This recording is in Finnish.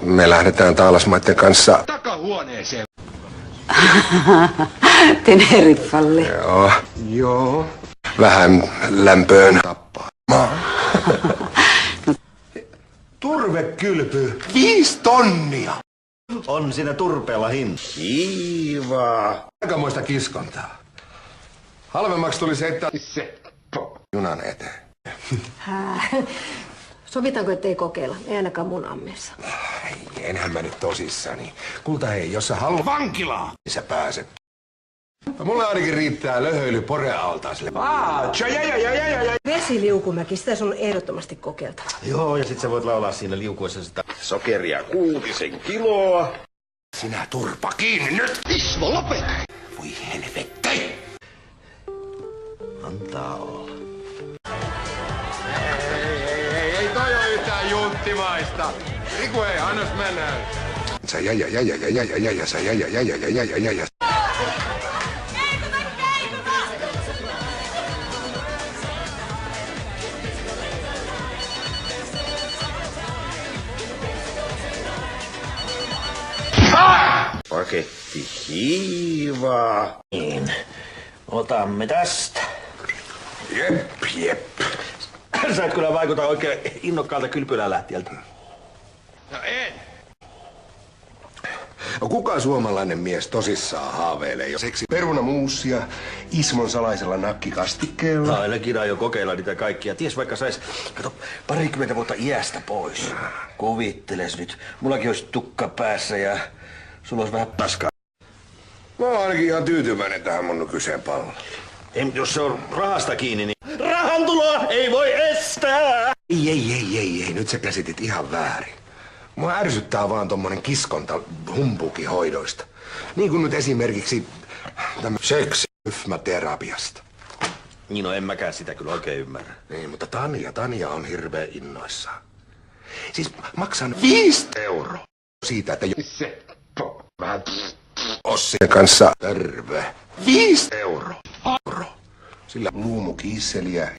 Me lähdetään Taalasmaiden kanssa takahuoneeseen. Teneriffalle. Joo. Vähän lämpöön tappaa. Turvekylpy. 5 tonnia. On siinä turpeella hinta. Kiva. Aikamoista kiskontaa. Halvemmaksi tuli se junan eteen. Sovitaanko, ettei kokeilla? Ei ainakaan mun ammeessa. Enhän mä nyt tosissani. Kulta hei, jos sä haluat Vankilaa! niin sä pääset. Mulle ainakin riittää löhöily Porealtaiselle. Vesiliukumäki, sitä sun on ehdottomasti kokeiltava. Joo, ja sit sä voit laulaa siinä liukuessa sitä sokeria 6 kiloa. Sinä turpa kiinni nyt! Ismo, lopeta! Voi helvetti! Antaa olla. Ei toi oo yhtään junttimaista. Riku ei, annos mennä. Sä jäjä. Paketti hiivaa. Niin. Otamme tästä. Jep. Sä et kyllä vaikuta oikein innokkaalta kylpylälähtiöltä. No en. Kuka suomalainen mies tosissaan haaveilee jo seksi perunamuusia Ismon salaisella nakkikastikkeella? Ainakin aion kokeilla niitä kaikkia. Ties vaikka sais, kato, 20 vuotta iästä pois. Kuvitteles nyt. Mullakin olisi tukka päässä ja sulla olisi vähän paskaa. Mä oon ainakin ihan tyytyväinen tähän mun nykyiseen palloon. Jos se on rahasta kiinni, niin rahantuloa ei voi estää! Ei, nyt sä käsitit ihan väärin. Mua ärsyttää vaan tommonen kiskonta humpukihoidoista. Niin kuin nyt esimerkiksi seksiterapiasta. Niin no en mäkään sitä kyllä oikein ymmärrä. Niin, mutta Tanja on hirveän innoissaan. Siis maksan 5 euroa siitä, että vähän Ossien kanssa terve. 5 euroa. Sillä luumukiisseliä